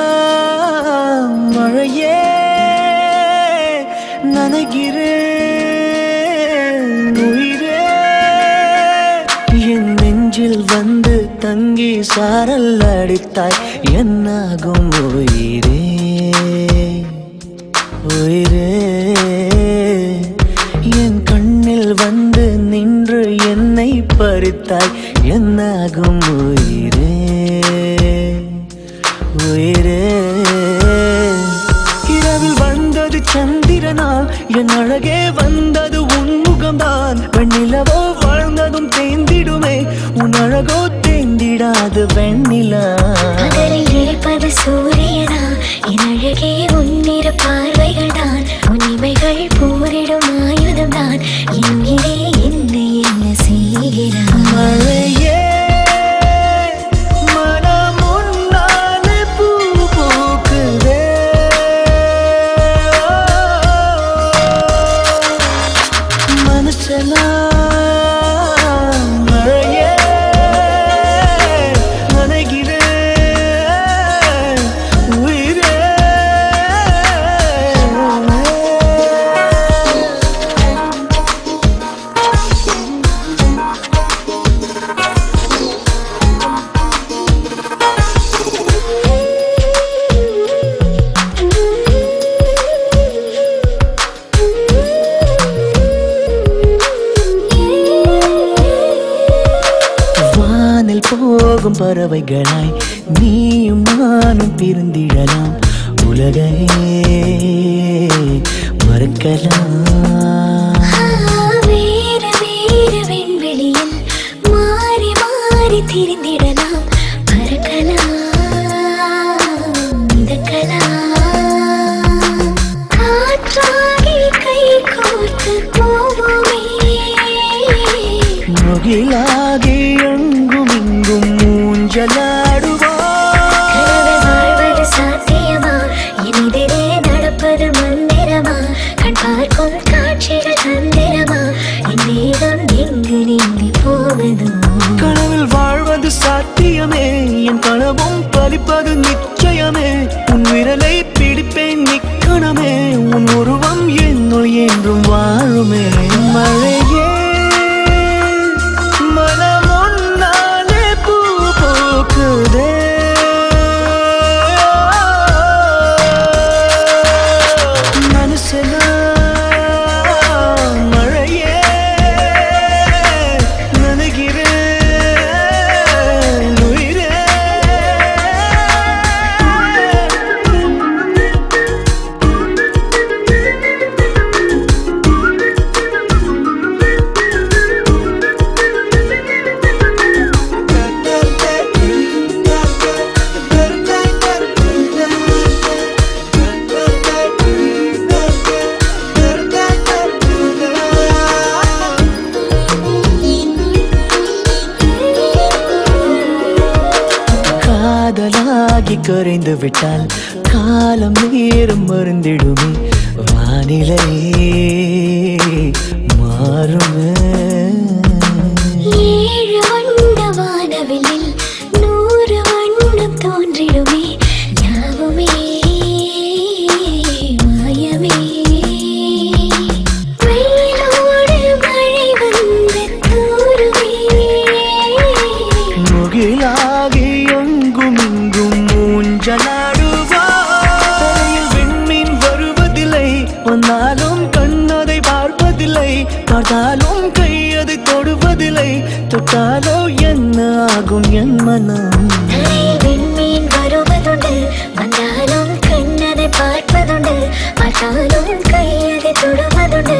மனசெல்லாம் மழையே நனைகிறேன் உயிரே என் நெஞ்சில் வந்து தங்கி சாரல் அடித்தாய் என்னாகும் உயிரே உயிரே என் கண்ணில் வந்து நின்று என்னை பறித்தாய் என்னாகும் உயிரே உயிரே இரவில் வந்தது சந்திரனா என் அழகே வந்தது உன் முகம்தான் வெண்ணிலவோ வாழ்ந்ததும் தேந்திடுமே உன் அழகோ தேந்திடாது வெண்ணிலா இருப்பது சூரியனா என் அழகே உன்னிற பார்வைகள் தான் உன்னிமைகள் போரிடும் ஆயுதம் தான் என்கிறே என்னை என்ன செய்கிறான் மழையே போகும் பறவைகளாய் நீயும் நானும் பிரிந்திடலாம் உலகையே மறக்கலாம் வேறு வேறு விண்வெளியில் மாறி மாறி திரிந்திடலாம் பறக்கலாம் மிதக்கலாம் காற்றாகி கை கோர்த்து போவோமே முகிலாகி எங்கும் இங்கும் மூஞ்சலாடுவாழ்வது சாத்தியமா எதிரே நடப்பது மந்திரமா கண் பார்க்கும் காட்சிகள் தந்திரமா என் தேகம் எங்கு நீங்கி போவதோ கனவில் வாழ்வது சாத்தியமே என் கனவும் பலிப்பது நிச்சயமே உன் விரலை பிடிப்பேன் நிக்கணமே உன் உருவம் என்னுள் என்றும் வாழுமே மழையே காதலாகி கரைந்து விட்டால் காலம் நேரம் மறந்திடுமே வானிலை மாறுமே ஏழு வண்ண வானவில்லில் 100 வண்ணம் தோன்றிடுமே யாவுமே மாயமே வெயிலோடு மழை வந்து தூருமே முகிலாகி எங்கும் இங்கும் மூஞ்சலாடுவாயில் விண்மீன் வருவதில்லை வந்தாலும் கண்ணதை பார்ப்பதில்லை பார்த்தாலும் கையதை தொடுவதில்லை தொட்டாலோ என்ன ஆகும் என் மனம் விண்மீன் வருவதுண்டு வந்தாலும் கண்ணதை பார்ப்பதுண்டு பார்த்தாலும் கையதை தொடுவதுண்டு